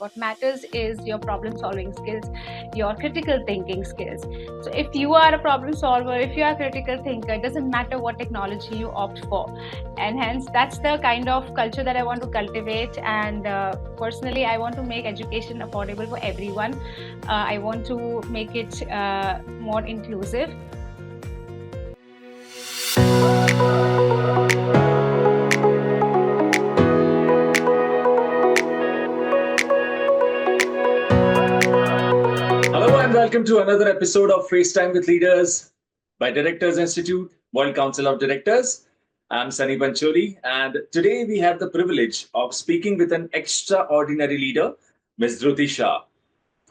What matters is your problem solving skills, your critical thinking skills. So if you are a problem solver, if you are a critical thinker, it doesn't matter what technology you opt for. And hence, that's the kind of culture that I want to cultivate. And personally, I want to make education affordable for everyone. I want to make it more inclusive. Hello and welcome to another episode of FaceTime with Leaders by Directors Institute, World Council of Directors. I'm Sunny Bancholi, and today we have the privilege of speaking with an extraordinary leader, Ms. Dhruti Shah.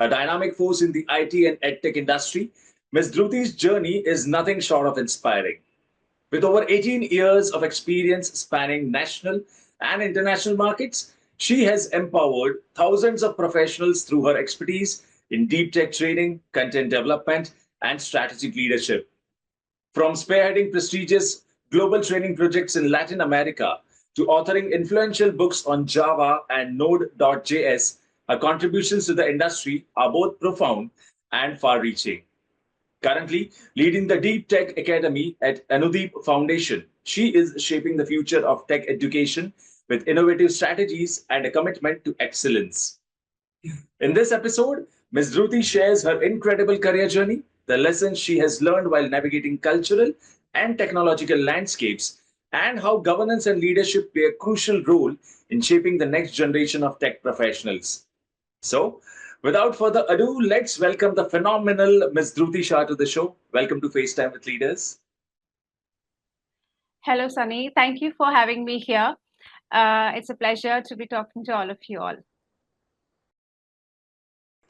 A dynamic force in the IT and EdTech industry, Ms. Dhruti's journey is nothing short of inspiring. With over 18 years of experience spanning national and international markets, she has empowered thousands of professionals through her expertise in deep tech training, content development, and strategic leadership. From spearheading prestigious global training projects in Latin America to authoring influential books on Java and Node.js, her contributions to the industry are both profound and far reaching. Currently leading the DeepTech Academy at Anudip Foundation, she is shaping the future of tech education with innovative strategies and a commitment to excellence. In this episode, Ms. Dhruti shares her incredible career journey, the lessons she has learned while navigating cultural and technological landscapes, and how governance and leadership play a crucial role in shaping the next generation of tech professionals. So, without further ado, let's welcome the phenomenal Ms. Dhruti Shah to the show. Welcome to FaceTime with Leaders. Hello, Sunny. Thank you for having me here. It's a pleasure to be talking to all of you all.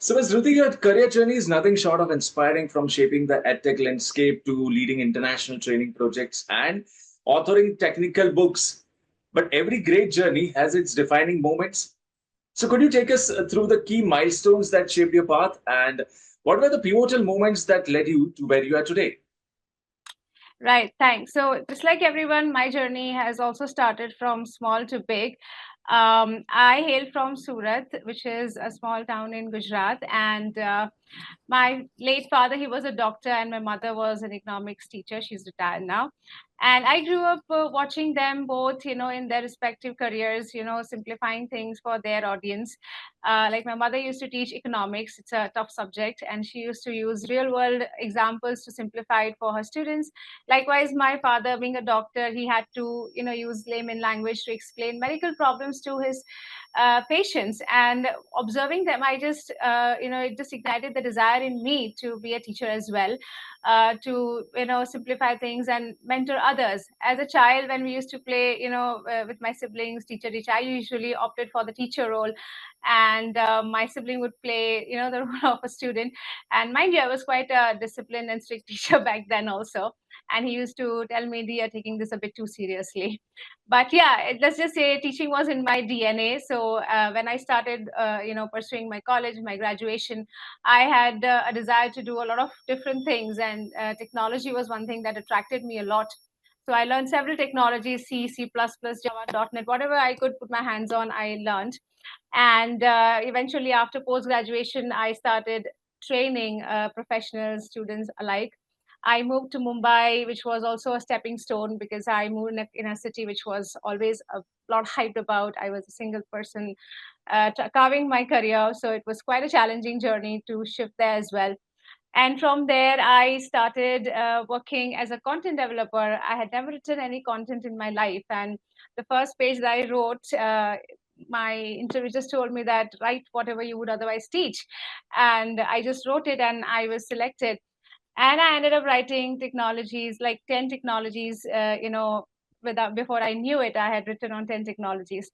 So, Ms. Dhruti, your career journey is nothing short of inspiring, from shaping the edtech landscape to leading international training projects and authoring technical books. But every great journey has its defining moments. So, could you take us through the key milestones that shaped your path, and what were the pivotal moments that led you to where you are today? Right, thanks. So, just like everyone, my journey has also started from small to big. I hail from Surat, which is a small town in Gujarat, and my late father, he was a doctor, and my mother was an economics teacher. She's retired now. And I grew up watching them both, in their respective careers, simplifying things for their audience. Like my mother used to teach economics. It's a tough subject, and she used to use real world examples to simplify it for her students. Likewise, my father, being a doctor, he had to, use layman language to explain medical problems to his patients. And observing them, I just, it just ignited the desire in me to be a teacher as well, to, simplify things and mentor others. As a child, when we used to play, with my siblings, teacher teacher, I usually opted for the teacher role, and my sibling would play, the role of a student. And mind you, I was quite a disciplined and strict teacher back then also. And he used to tell me, "They are taking this a bit too seriously." But yeah, let's just say teaching was in my DNA. So when I started, pursuing my college, my graduation, I had a desire to do a lot of different things, and technology was one thing that attracted me a lot. So I learned several technologies: C, C++, Java, .NET, whatever I could put my hands on, I learned. And eventually, after post graduation, I started training professionals, students alike. I moved to Mumbai, which was also a stepping stone, because I moved in a city which was always a lot hyped about. I was a single person carving my career. So it was quite a challenging journey to shift there as well. And from there, I started working as a content developer. I had never written any content in my life. And the first page that I wrote, my interview just told me that write whatever you would otherwise teach. And I just wrote it, and I was selected. And I ended up writing technologies, like 10 technologies, without, before I knew it, I had written on 10 technologies.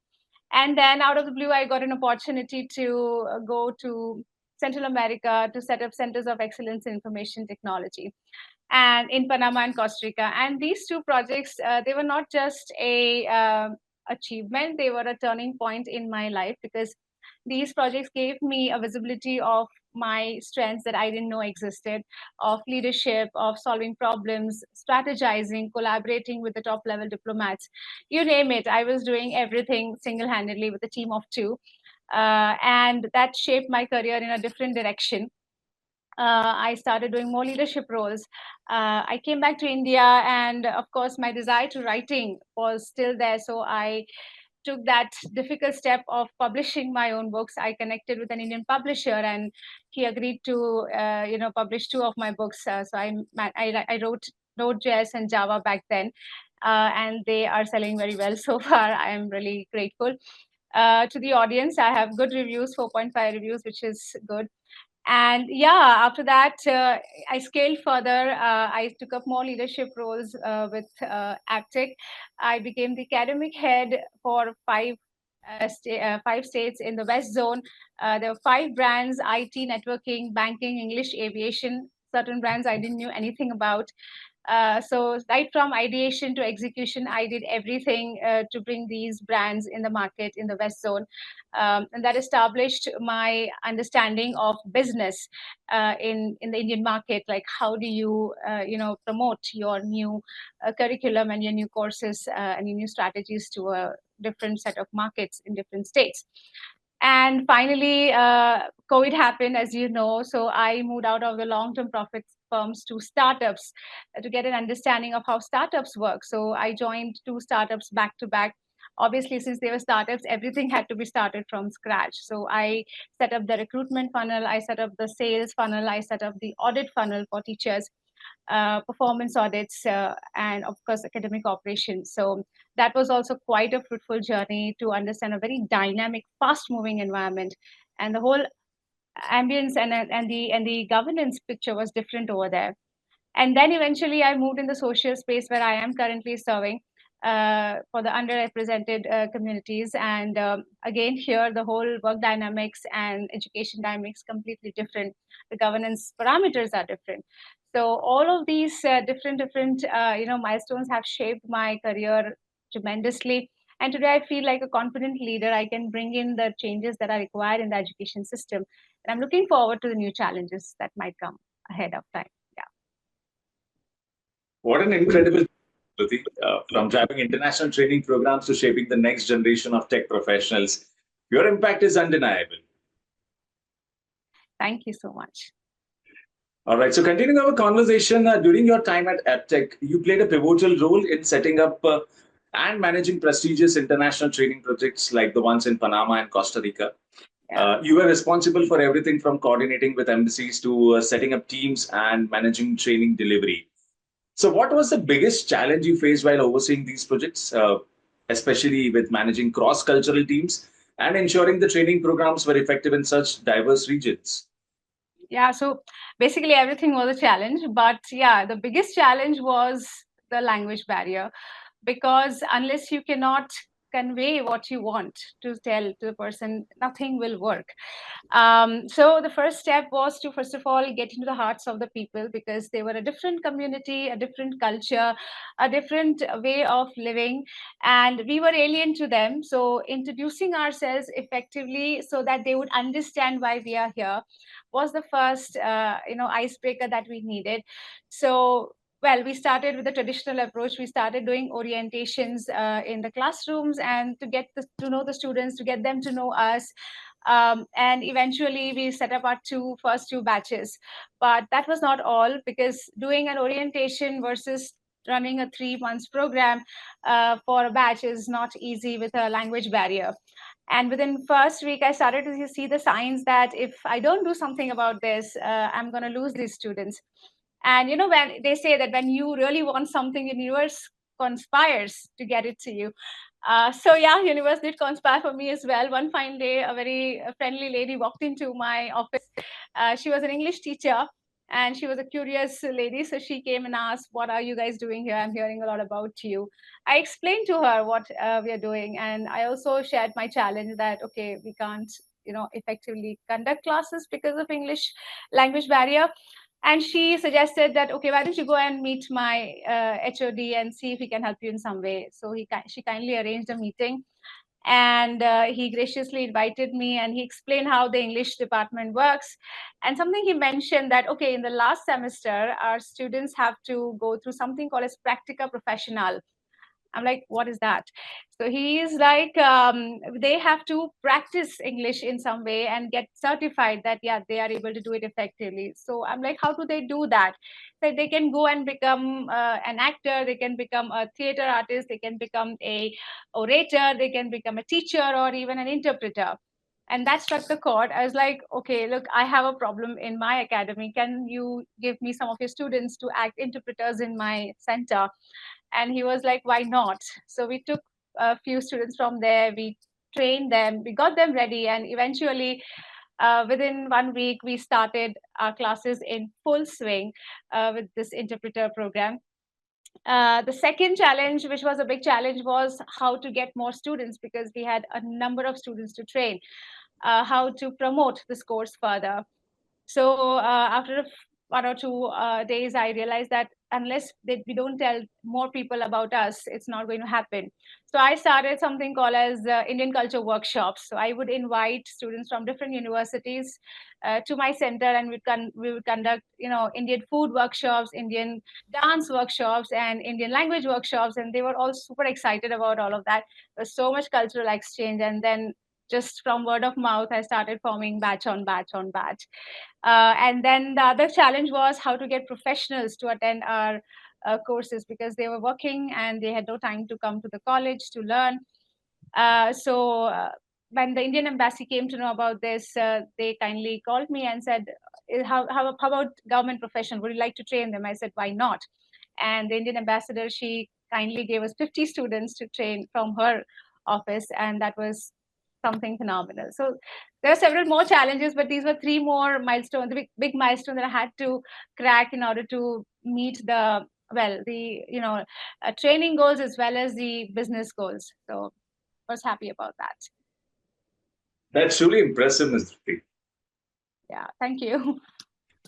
And then out of the blue, I got an opportunity to go to Central America to set up centers of excellence in information technology, and in Panama and Costa Rica. And these two projects, they were not just a achievement; they were a turning point in my life, because these projects gave me a visibility of my strengths that I didn't know existed, of leadership, of solving problems, strategizing, collaborating with the top level diplomats. You name it, I was doing everything single handedly with a team of two. and that shaped my career in a different direction. I started doing more leadership roles. I came back to India, and of course, my desire to writing was still there. So I took that difficult step of publishing my own books. I connected with an Indian publisher, and he agreed to, publish two of my books. So I wrote Node.js and Java back then, and they are selling very well so far. I am really grateful. To the audience, I have good reviews, 4.5 reviews, which is good. And yeah, after that, I scaled further. I took up more leadership roles with Aptech. I became the academic head for five states in the West Zone. There were five brands: IT, networking, banking, English, aviation. Certain brands I didn't know anything about. So right from ideation to execution, I did everything to bring these brands in the market in the West Zone, and that established my understanding of business in the Indian market. Like how do you promote your new curriculum and your new courses and your new strategies to a different set of markets in different states. And finally, COVID happened, as you know. So I moved out of the long-term profits firms to startups to get an understanding of how startups work. So I joined two startups back to back. Obviously, since they were startups, everything had to be started from scratch. So I set up the recruitment funnel, I set up the sales funnel, I set up the audit funnel for teachers, performance audits, and of course, academic operations. So that was also quite a fruitful journey to understand a very dynamic, fast-moving environment, and the whole ambience and the governance picture was different over there. And then eventually I moved in the social space where I am currently serving for the underrepresented communities. And again, here the whole work dynamics and education dynamics completely different. The governance parameters are different. So all of these different milestones have shaped my career tremendously. And today I feel like a confident leader. I can bring in the changes that are required in the education system. And I'm looking forward to the new challenges that might come ahead of time. Yeah. What an incredible Dhruti, from driving international training programs to shaping the next generation of tech professionals. Your impact is undeniable. Thank you so much. All right, so continuing our conversation, during your time at Aptech, you played a pivotal role in setting up and managing prestigious international training projects like the ones in Panama and Costa Rica. Yeah. You were responsible for everything from coordinating with embassies to setting up teams and managing training delivery. So, what was the biggest challenge you faced while overseeing these projects, especially with managing cross cultural teams and ensuring the training programs were effective in such diverse regions? Yeah, so basically everything was a challenge, but yeah, the biggest challenge was the language barrier, because unless you cannot convey what you want to tell to the person, nothing will work. So the first step was to first of all get into the hearts of the people, because they were a different community, a different culture, a different way of living, and we were alien to them. So introducing ourselves effectively so that they would understand why we are here was the first icebreaker that we needed. So well, we started with the traditional approach. We started doing orientations in the classrooms, and to get to know the students, to get them to know us. And eventually we set up our first two batches. But that was not all, because doing an orientation versus running a 3 months program for a batch is not easy with a language barrier. And within first week, I started to see the signs that if I don't do something about this, I'm going to lose these students. And when they say that when you really want something, the universe conspires to get it to you. So yeah, universe did conspire for me as well. One fine day, a very friendly lady walked into my office. She was an English teacher, and she was a curious lady. So she came and asked, "What are you guys doing here? I'm hearing a lot about you." I explained to her what we are doing, and I also shared my challenge that okay, we can't effectively conduct classes because of English language barrier. And she suggested that okay, why don't you go and meet my HOD and see if he can help you in some way. So she kindly arranged a meeting, and he graciously invited me, and he explained how the English department works. And something he mentioned that okay, in the last semester our students have to go through something called as practica professional. I'm like, what is that? So he's like, they have to practice English in some way and get certified that, yeah, they are able to do it effectively. So I'm like, how do they do that? So they can go and become an actor, they can become a theater artist, they can become a orator, they can become a teacher or even an interpreter. And that struck the chord. I was like, okay, look, I have a problem in my academy. Can you give me some of your students to act interpreters in my center? And he was like, why not? So we took a few students from there, we trained them, we got them ready, and eventually within 1 week we started our classes in full swing with this interpreter program. The second challenge, which was a big challenge, was how to get more students, because we had a number of students to train, how to promote this course further. So after 1 or 2 days, I realized that unless we don't tell more people about us, it's not going to happen. So I started something called as Indian culture workshops. So I would invite students from different universities to my center, and we would conduct, Indian food workshops, Indian dance workshops, and Indian language workshops, and they were all super excited about all of that. There's so much cultural exchange, and then just from word of mouth, I started forming batch on batch on batch. And then the other challenge was how to get professionals to attend our courses, because they were working and they had no time to come to the college to learn. So when the Indian embassy came to know about this, they kindly called me and said, how about government professionals? Would you like to train them? I said, why not? And the Indian ambassador, she kindly gave us 50 students to train from her office, and that was something phenomenal. So there are several more challenges, but these were three more milestones, the big milestone that I had to crack in order to meet the training goals as well as the business goals. So I was happy about that. That's truly impressive, Ms. Dhruti. Yeah, thank you.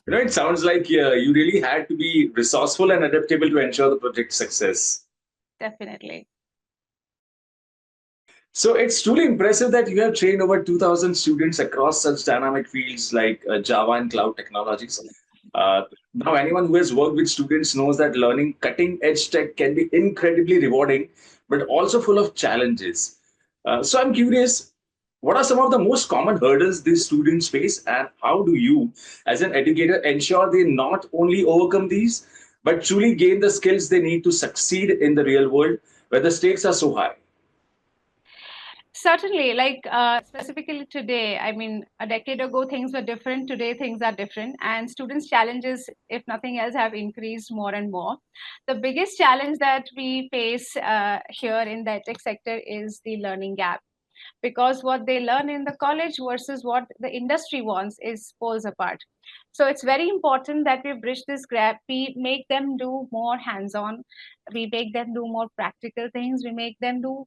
It sounds like you really had to be resourceful and adaptable to ensure the project success. Definitely. So it's truly impressive that you have trained over 2,000 students across such dynamic fields like Java and cloud technologies. Uh, Now, anyone who has worked with students knows that learning cutting edge tech can be incredibly rewarding, but also full of challenges. So I'm curious, what are some of the most common hurdles these students face, and how do you, as an educator, ensure they not only overcome these, but truly gain the skills they need to succeed in the real world where the stakes are so high? Certainly, like specifically today, I mean, a decade ago, things were different. Today, things are different. And students' challenges, if nothing else, have increased more and more. The biggest challenge that we face here in the tech sector is the learning gap, because what they learn in the college versus what the industry wants is poles apart. So it's very important that we bridge this gap. We make them do more hands-on, we make them do more practical things, we make them do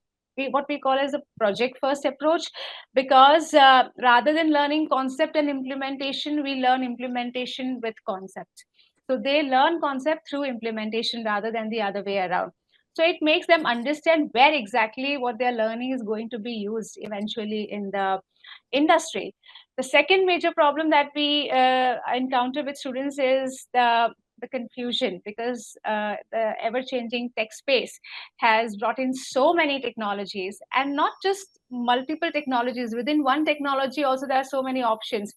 what we call as a project first approach, because rather than learning concept and implementation, we learn implementation with concept. So they learn concept through implementation rather than the other way around. So it makes them understand where exactly what they're learning is going to be used eventually in the industry. The second major problem that we encounter with students is the confusion, because the ever changing tech space has brought in so many technologies, and not just multiple technologies. Within one technology also there are so many options.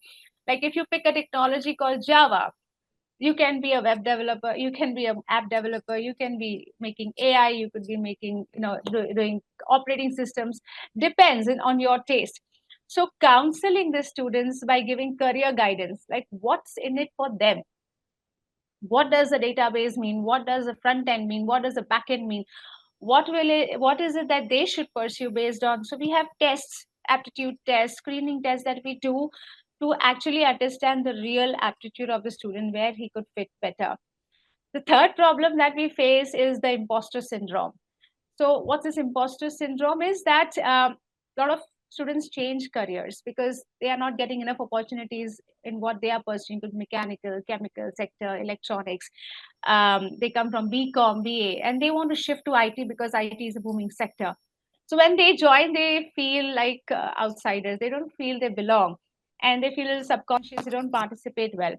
Like if you pick a technology called Java, you can be a web developer, you can be an app developer, you can be making AI, you could be making, doing operating systems. Depends on your taste. So counseling the students by giving career guidance, like what's in it for them, what does a database mean, what does a front end mean, what does a back end mean, what is it that they should pursue based on. So we have tests, aptitude tests, screening tests that we do to actually understand the real aptitude of the student, where he could fit better. The third problem that we face is the imposter syndrome. So what this imposter syndrome is that a lot of students change careers because they are not getting enough opportunities in what they are pursuing, with mechanical, chemical sector, electronics. They come from BCom, BA, and they want to shift to IT because IT is a booming sector. So when they join, they feel like outsiders. They don't feel they belong. and they feel subconscious, they don't participate well.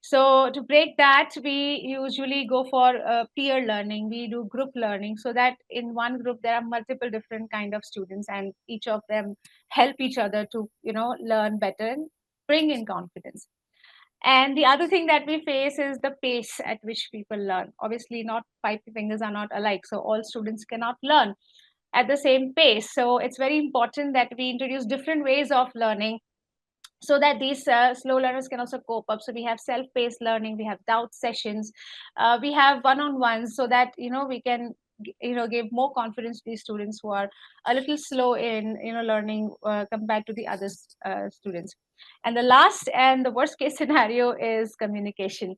So to break that, we usually go for peer learning. We do group learning, so that in one group there are multiple different kind of students, and each of them help each other to learn better and bring in confidence. And the other thing that we face is the pace at which people learn. Obviously, not five fingers are not alike, so all students cannot learn at the same pace. So it's very important that we introduce different ways of learning so that these slow learners can also cope up. So we have self-paced learning, we have doubt sessions, we have one-on-ones, so that we can give more confidence to these students who are a little slow in learning compared to the other students. And the last and the worst case scenario is communication.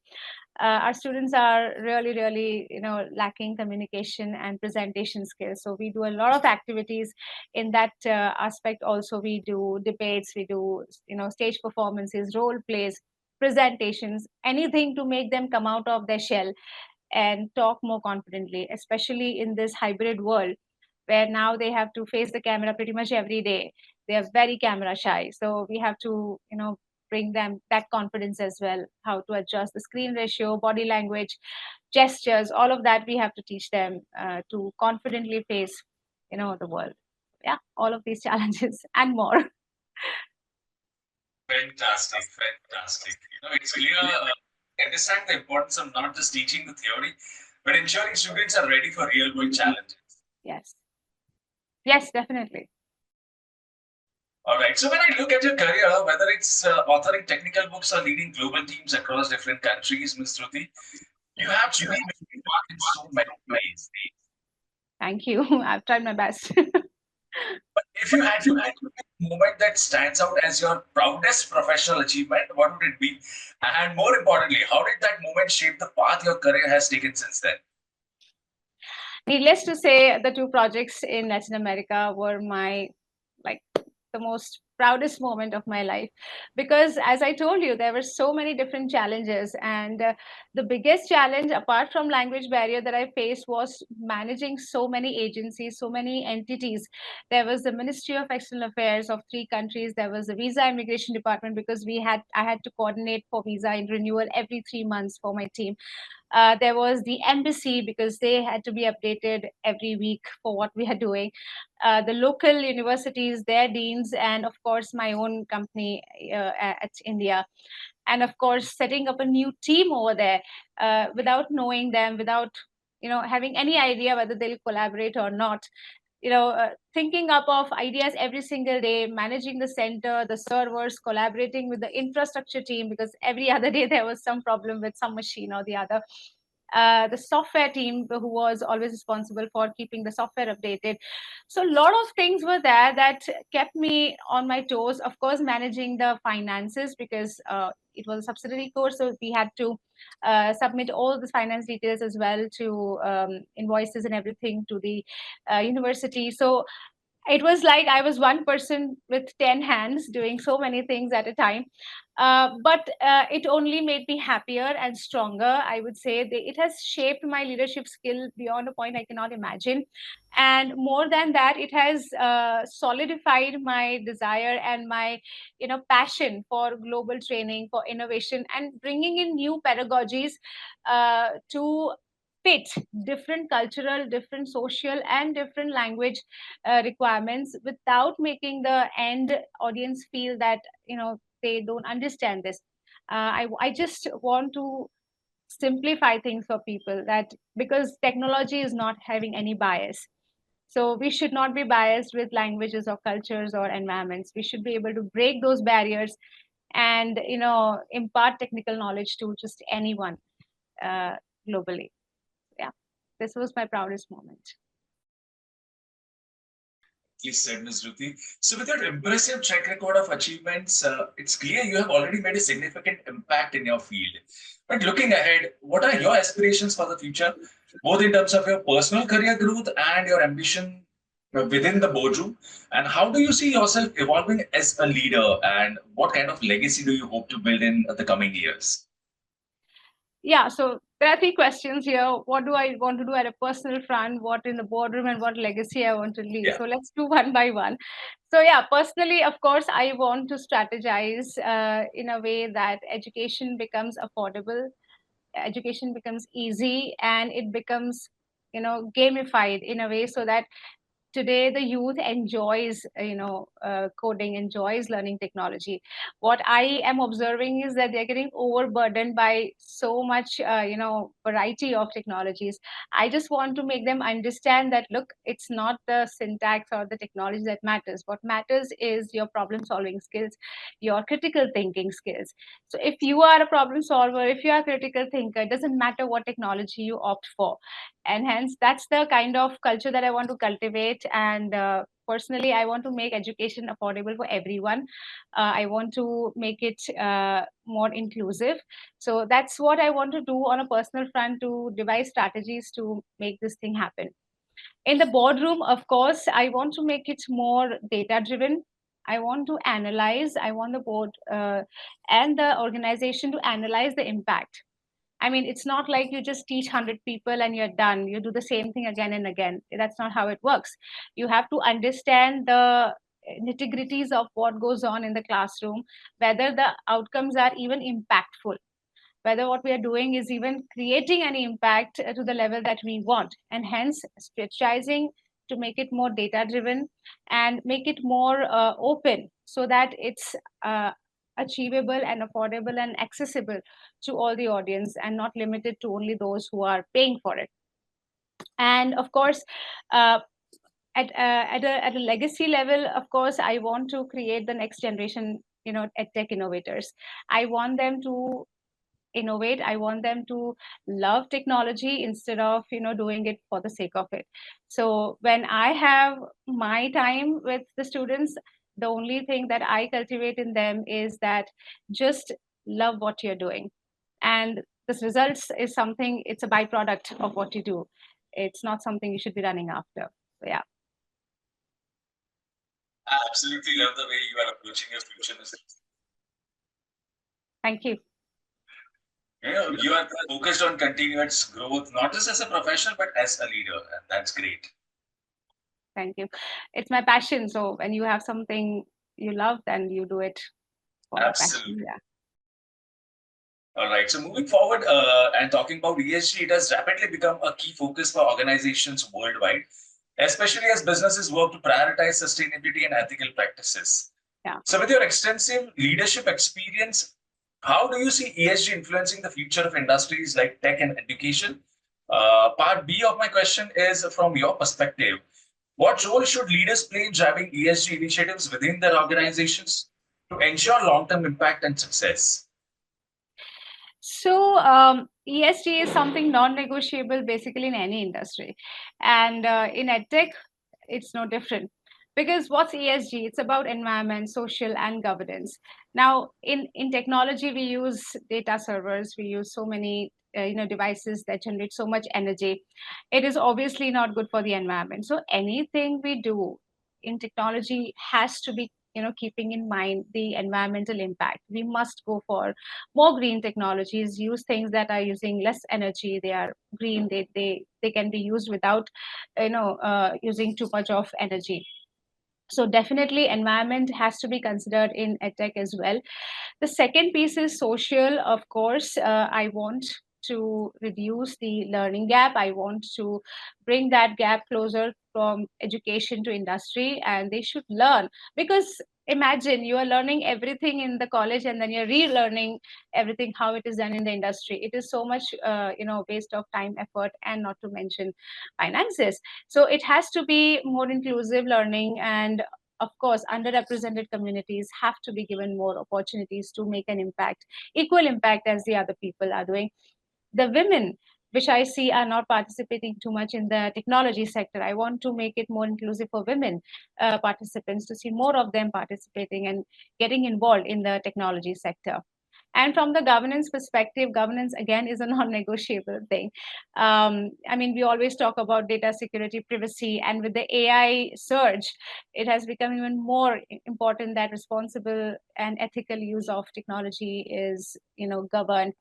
Our students are really lacking communication and presentation skills, so we do a lot of activities in that aspect. Also, we do debates, we do stage performances, role plays, presentations, anything to make them come out of their shell and talk more confidently, especially in this hybrid world where now they have to face the camera pretty much every day. They are very camera shy, so we have to bring them that confidence as well, how to adjust the screen ratio, body language, gestures, all of that we have to teach them to confidently face the world. Yeah, all of these challenges and more. Fantastic, fantastic. It's clear. Understand the importance of not just teaching the theory, but ensuring students are ready for real world challenges. Yes, definitely. All right. So when I look at your career, whether it's authoring technical books or leading global teams across different countries, Ms. Dhruti, you have truly made a mark in so many ways. Thank you. I've tried my best. But if you had to pick a moment that stands out as your proudest professional achievement, what would it be? And more importantly, how did that moment shape the path your career has taken since then? Needless to say, the two projects in Latin America were my the most proudest moment of my life, because as I told you, there were so many different challenges, and the biggest challenge apart from language barrier that I faced was managing so many agencies, so many entities. There was the Ministry of External Affairs of three countries, there was the Visa Immigration Department, because I had to coordinate for visa and renewal every 3 months for my team. There was the embassy, because they had to be updated every week for what we are doing. The local universities, their deans, and of course my own company at India. And of course, setting up a new team over there without knowing them, without having any idea whether they'll collaborate or not. Thinking up of ideas every single day, managing the center, the servers, collaborating with the infrastructure team, because every other day there was some problem with some machine or the other. The software team, who was always responsible for keeping the software updated. So a lot of things were there that kept me on my toes. Of course, managing the finances, because it was a subsidiary course, so we had to submit all the finance details as well to invoices and everything to the university. So it was like I was one person with 10 hands doing so many things at a time. But it only made me happier and stronger, I would say. It has shaped my leadership skill beyond a point I cannot imagine. And more than that, it has solidified my desire and my passion for global training, for innovation, and bringing in new pedagogies to fit different cultural, different social, and different language requirements, without making the end audience feel that they don't understand this. I just want to simplify things for people, that because technology is not having any bias, so we should not be biased with languages or cultures or environments. We should be able to break those barriers and impart technical knowledge to just anyone uh, globally. Yeah, this was my proudest moment. Please said, Ms. Dhruti. So, with your impressive track record of achievements, it's clear you have already made a significant impact in your field. But looking ahead, what are your aspirations for the future, both in terms of your personal career growth and your ambition within the boardroom? And how do you see yourself evolving as a leader? And what kind of legacy do you hope to build in the coming years? Yeah, so There are three questions here. What do I want to do at a personal front, what in the boardroom, and what legacy I want to leave? Yeah. So let's do one by one. So yeah, personally, of course, I want to strategize in a way that education becomes affordable, education becomes easy, and it becomes, gamified in a way so that today the youth enjoys coding, enjoys learning technology. What I am observing is that they're getting overburdened by so much variety of technologies. I just want to make them understand that, look, it's not the syntax or the technology that matters. What matters is your problem solving skills, your critical thinking skills. So if you are a problem solver, if you are a critical thinker, it doesn't matter what technology you opt for. And hence that's the kind of culture that I want to cultivate. And personally, I want to make education affordable for everyone. I want to make it more inclusive. So that's what I want to do on a personal front, to devise strategies to make this thing happen. In the boardroom, of course, I want to make it more data driven. I want to analyze, I want the board and the organization to analyze the impact. I mean, it's not like you just teach 100 people and you're done. You do the same thing again and again. That's not how it works. You have to understand the nitty-gritties of what goes on in the classroom, whether the outcomes are even impactful, whether what we are doing is even creating any impact to the level that we want. And hence, strategizing to make it more data driven and make it more open so that it's achievable and affordable and accessible to all the audience and not limited to only those who are paying for it. And of course, uh, at a legacy level, of course, I want to create the next generation, edtech innovators. I want them to innovate. I want them to love technology instead of doing it for the sake of it. So when I have my time with the students, the only thing that I cultivate in them is that just love what you're doing. And this results is something, it's a byproduct of what you do. It's not something you should be running after. So yeah. I absolutely love the way you are approaching your future. Thank you. You are focused on continuous growth, not just as a professional, but as a leader. And that's great. Thank you. It's my passion. So when you have something you love, then you do it for the passion. Absolutely. Yeah. All right. So moving forward and talking about ESG, it has rapidly become a key focus for organizations worldwide, especially as businesses work to prioritize sustainability and ethical practices. Yeah. So with your extensive leadership experience, how do you see ESG influencing the future of industries like tech and education? Part B of my question is, from your perspective, what role should leaders play in driving ESG initiatives within their organizations to ensure long-term impact and success? So ESG is something non-negotiable basically in any industry, and in edtech, it's no different. Because what's ESG? It's about environment, social, and governance. Now, in technology, we use data servers. We use so many devices that generate so much energy. It is obviously not good for the environment. So anything we do in technology has to be keeping in mind the environmental impact. We must go for more green technologies, use things that are using less energy. They are green. They can be used without using too much of energy. So definitely environment has to be considered in edtech as well. The second piece is social. Of course, I want to reduce the learning gap. I want to bring that gap closer from education to industry, and they should learn. Because imagine you are learning everything in the college and then you're relearning everything how it is done in the industry. It is so much waste of time, effort, and not to mention finances. So it has to be more inclusive learning. And of course, underrepresented communities have to be given more opportunities to make an impact, equal impact as the other people are doing. The women, which I see are not participating too much in the technology sector, I want to make it more inclusive for women participants, to see more of them participating and getting involved in the technology sector. And from the governance perspective, governance again is a non-negotiable thing. I mean, we always talk about data security, privacy, and with the AI surge, it has become even more important that responsible and ethical use of technology is, governed.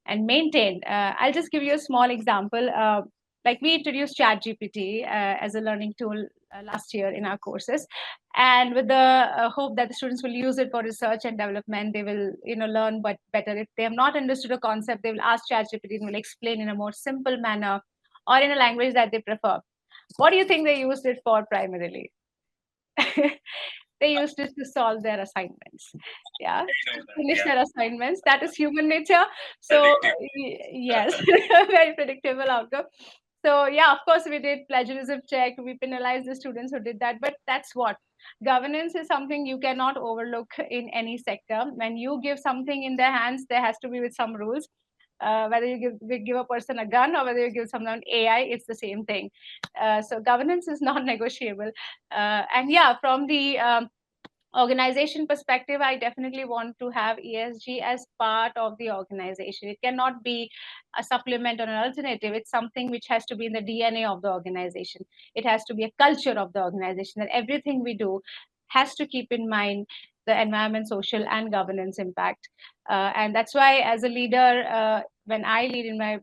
and maintained. I'll just give you a small example. Like we introduced ChatGPT as a learning tool last year in our courses, and with the hope that the students will use it for research and development. They will, learn but better. If they have not understood a concept, they will ask ChatGPT and will explain in a more simple manner or in a language that they prefer. What do you think they used it for primarily? They used it to solve their assignments. Yeah, finish their assignments. That is human nature. So yes, very predictable outcome. So yeah, of course we did plagiarism check. We penalized the students who did that. But that's what governance is, something you cannot overlook in any sector. When you give something in their hands, there has to be with some rules. Whether you give a person a gun or whether you give someone AI, it's the same thing. So governance is non-negotiable. And yeah, from the organization perspective, I definitely want to have ESG as part of the organization. It cannot be a supplement or an alternative. It's something which has to be in the DNA of the organization. It has to be a culture of the organization, that everything we do has to keep in mind the environment, social, and governance impact. And that's why, as a leader, when I lead in my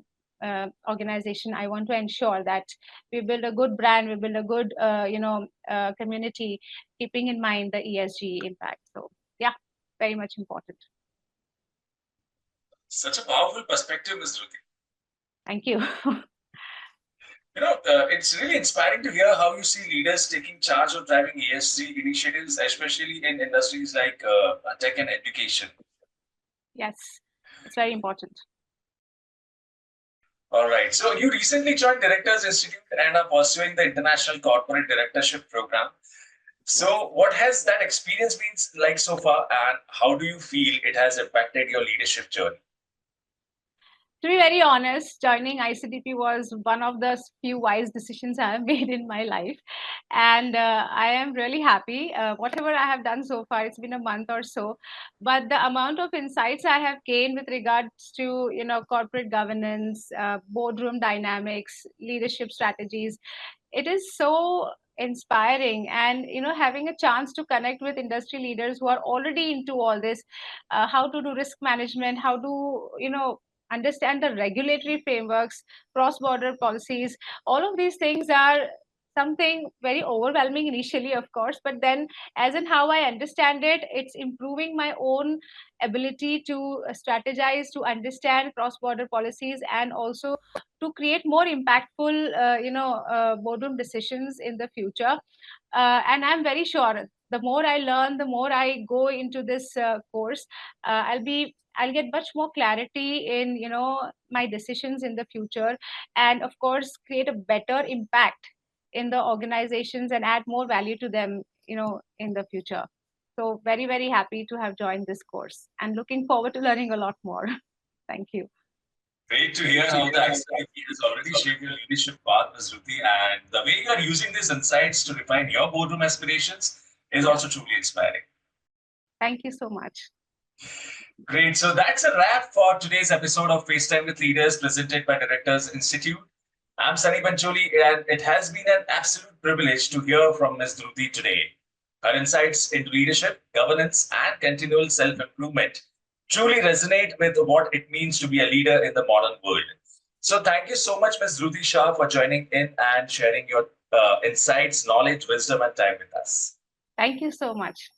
organization, I want to ensure that we build a good brand, we build a good, community, keeping in mind the ESG impact. So yeah, very much important. Such a powerful perspective, Ms. Dhruti. Thank you. It's really inspiring to hear how you see leaders taking charge of driving ESG initiatives, especially in industries like tech and education. Yes, it's very important. All right. So you recently joined Directors Institute and are pursuing the International Corporate Directorship Program. So what has that experience been like so far, and how do you feel it has impacted your leadership journey? To be very honest, joining ICDP was one of the few wise decisions I have made in my life. And I am really happy. Whatever I have done so far, it's been a month or so. But the amount of insights I have gained with regards to, corporate governance, boardroom dynamics, leadership strategies, it is so inspiring. And having a chance to connect with industry leaders who are already into all this, how to do risk management, how to understand the regulatory frameworks, cross-border policies. All of these things are something very overwhelming initially, of course, but then as in how I understand it, it's improving my own ability to strategize, to understand cross-border policies, and also to create more impactful boardroom decisions in the future. And I'm very sure the more I learn, the more I go into this course, I'll get much more clarity in my decisions in the future, and of course create a better impact in the organizations and add more value to them in the future. So very, very happy to have joined this course and looking forward to learning a lot more. Thank you. Great to hear how the ICDP has already shaped your leadership path, Ms. Dhruti, and the way you are using these insights to refine your boardroom aspirations is also truly inspiring. Thank you so much. Great. So that's a wrap for today's episode of FaceTime with Leaders presented by Directors Institute. I'm Sunny Pancholi, and it has been an absolute privilege to hear from Ms. Dhruti today. Her insights into leadership, governance, and continual self-improvement truly resonate with what it means to be a leader in the modern world. So thank you so much, Ms. Dhruti Shah, for joining in and sharing your insights, knowledge, wisdom, and time with us. Thank you so much.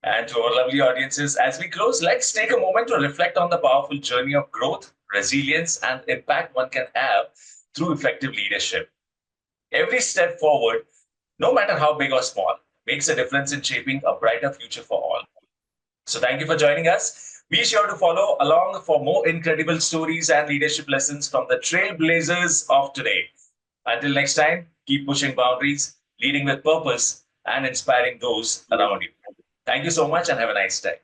And to our lovely audiences, as we close, let's take a moment to reflect on the powerful journey of growth, resilience, and impact one can have through effective leadership. Every step forward, no matter how big or small, makes a difference in shaping a brighter future for all. So thank you for joining us. Be sure to follow along for more incredible stories and leadership lessons from the trailblazers of today. Until next time, keep pushing boundaries, leading with purpose, and inspiring those around you. Thank you so much and have a nice day.